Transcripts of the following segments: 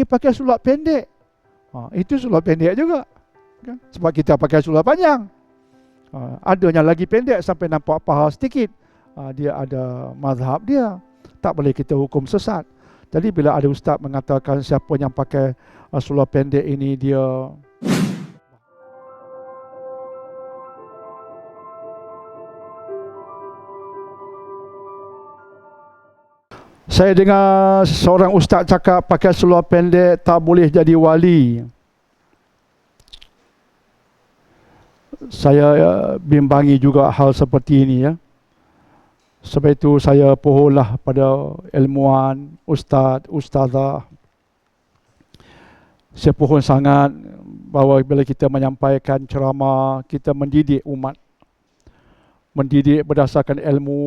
pakai sulap pendek. Itu sulap pendek juga. Kan? Sebab kita pakai sulap panjang. Ada yang lagi pendek sampai nampak paha sedikit. Dia ada mazhab dia. Tak boleh kita hukum sesat. Jadi bila ada ustaz mengatakan siapa yang pakai sulap pendek ini dia saya dengar seorang ustaz cakap pakai seluar pendek tak boleh jadi wali. Saya bimbangi juga hal seperti ini ya. Sebab itu saya pohonlah pada ilmuwan, ustaz, ustazah. Saya pohon sangat bahawa bila kita menyampaikan ceramah, kita mendidik umat. Mendidik berdasarkan ilmu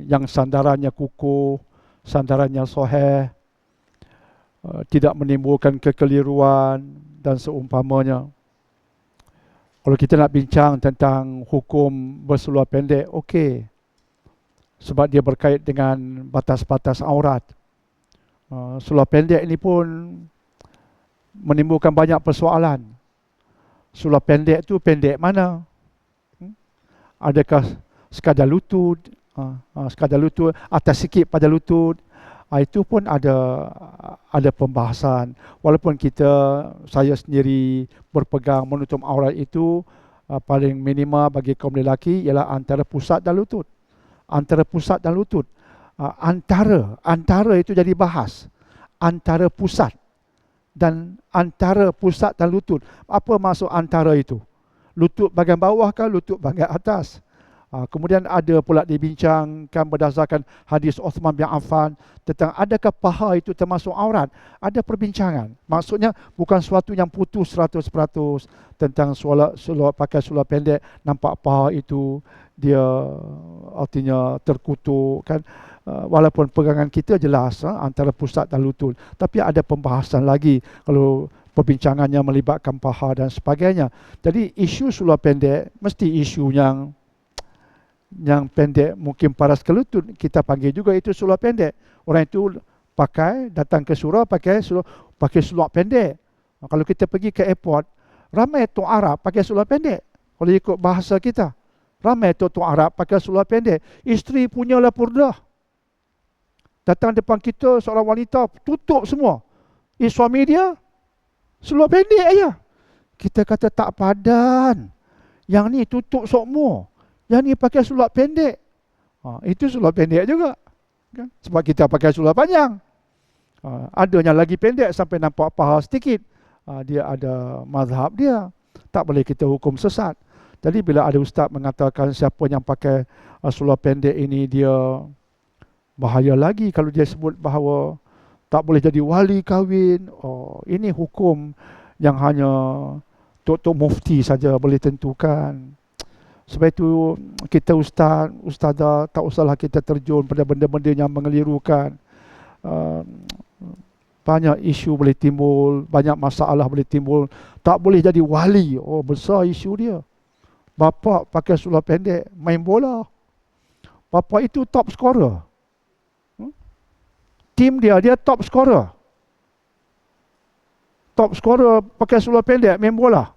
yang sandarannya kukuh, sandarannya sahih, tidak menimbulkan kekeliruan dan seumpamanya. Kalau kita nak bincang tentang hukum berseluar pendek, okey. Sebab dia berkait dengan batas-batas aurat. Seluar pendek ini pun menimbulkan banyak persoalan. Seluar pendek tu pendek mana? Adakah sekadar lutut? Sekadar lutut, atas sikit pada lutut? Itu pun ada pembahasan. Walaupun saya sendiri berpegang menutup aurat itu paling minima bagi kaum lelaki ialah antara pusat dan lutut. Antara pusat dan lutut. Antara itu jadi bahas. Antara pusat dan lutut. Apa maksud antara itu? Lutut bahagian bawah ke lutut bahagian atas? Kemudian ada pula dibincangkan berdasarkan hadis Uthman bin Affan tentang adakah paha itu termasuk aurat. Ada perbincangan. Maksudnya bukan suatu yang putus 100% tentang pakai seluar pendek, nampak paha itu dia artinya terkutuk kan. Walaupun pegangan kita jelas antara pusat dan lutut, tapi ada pembahasan lagi kalau perbincangannya melibatkan paha dan sebagainya. Jadi isu seluar pendek mesti isu yang pendek, mungkin paras ke lutut, kita panggil juga itu seluar pendek. Orang itu datang ke surau pakai seluar pendek. Kalau kita pergi ke airport, ramai tok Arab pakai seluar pendek. Kalau ikut bahasa kita, ramai tok Arab pakai seluar pendek. Isteri punyalah purdah. Datang depan kita seorang wanita tutup semua. Suami dia seluar pendek aja. Kita kata tak padan. Yang ni tutup semua. Yang ni pakai seluar pendek. Itu seluar pendek juga. Kan? Sebab kita pakai seluar panjang. Ada yang lagi pendek sampai nampak paha sedikit. Dia ada mazhab dia. Tak boleh kita hukum sesat. Jadi bila ada ustaz mengatakan siapa yang pakai seluar pendek ini dia bahaya lagi kalau dia sebut bahawa tak boleh jadi wali kahwin. Ini hukum yang hanya Tok Mufti saja boleh tentukan. Sebab itu kita ustazah tak usahlah kita terjun pada benda-benda yang mengelirukan. Banyak isu boleh timbul, banyak masalah boleh timbul. Tak boleh jadi wali. Besar isu dia. Bapa pakai seluar pendek main bola. Bapa itu top scorer. Tim dia top scorer. Top scorer pakai seluar pendek main bola.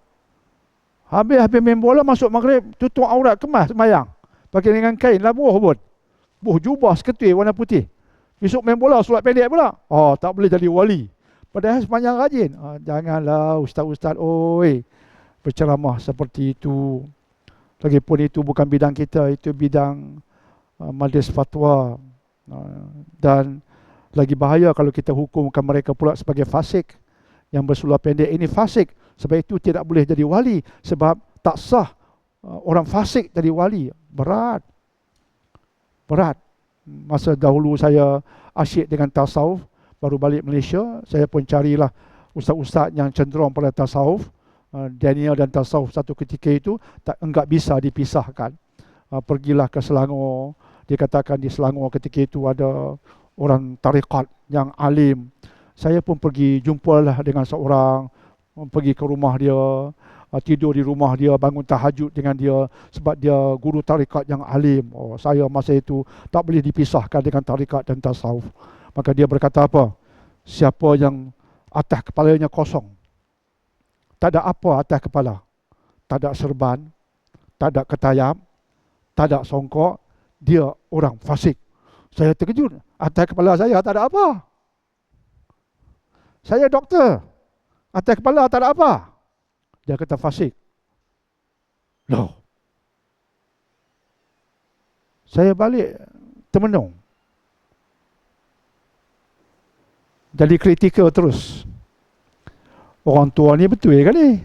Habis main bola, masuk maghrib, tutup aurat, kemas sembahyang. Pakai dengan kain, labuh pun. Jubah seketul warna putih. Besok main bola, seluar pendek pula. Tak boleh jadi wali. Padahal sepanjang rajin. Janganlah ustaz-ustaz, berceramah seperti itu. Lagipun itu bukan bidang kita, itu bidang majlis fatwa. Dan lagi bahaya kalau kita hukumkan mereka pula sebagai fasik. Yang berseluar pendek ini fasik. Sebab itu tidak boleh jadi wali. Sebab tak sah orang fasik jadi wali. Berat. Masa dahulu saya asyik dengan tasawuf, baru balik Malaysia, saya pun carilah ustaz-ustaz yang cenderung pada tasawuf. Daniel dan tasawuf satu ketika itu enggak bisa dipisahkan. Pergilah ke Selangor. Dikatakan di Selangor ketika itu ada orang tarikat yang alim. Saya pun pergi jumpalah dengan seorang, pergi ke rumah dia, tidur di rumah dia, bangun tahajud dengan dia sebab dia guru tarikat yang alim. Saya masa itu tak boleh dipisahkan dengan tarikat dan tasawuf. Maka dia berkata apa? Siapa yang atas kepalanya kosong. Tak ada apa atas kepala. Tak ada serban, tak ada ketayam, tak ada songkok. Dia orang fasik. Saya terkejut. Atas kepala saya tak ada apa. Saya doktor. Atas kepala tak ada apa. Dia kata fasik. Loh. Saya balik termenung. Jadi kritikal terus. Orang tua ni betul ke ni?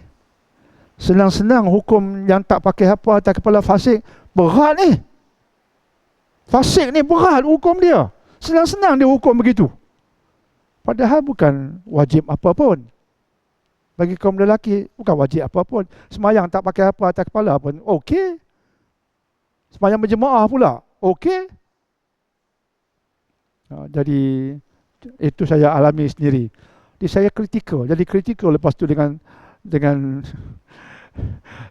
Senang-senang hukum yang tak pakai apa atas kepala fasik. Berat ni. Fasik ni berat hukum dia. Senang-senang dia hukum begitu. Padahal bukan wajib apa pun. Bagi kaum lelaki, bukan wajib apa pun. Semayang tak pakai apa atas kepala pun okey. Semayang berjemaah pula okey. Jadi itu saya alami sendiri. Jadi saya kritikal. Jadi kritikal lepas tu dengan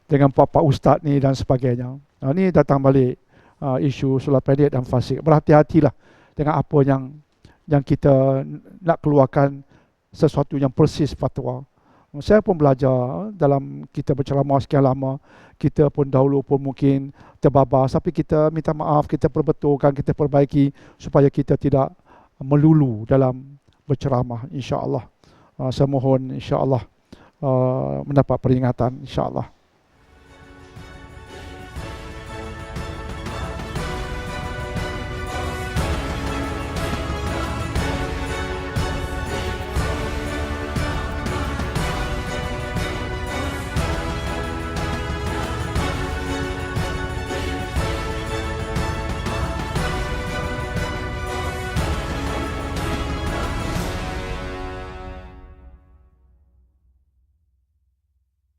dengan pak-pak ustaz ni dan sebagainya. Ni datang balik isu solat pendek dan fasik. Berhati-hatilah dengan apa yang kita nak keluarkan sesuatu yang persis fatwa. Saya pun belajar dalam kita berceramah sekian lama, kita pun dahulu pun mungkin terbabas, tapi kita minta maaf, kita perbetulkan, kita perbaiki supaya kita tidak melulu dalam berceramah, insya-Allah. Saya mohon insya-Allah mendapat peringatan, insya-Allah.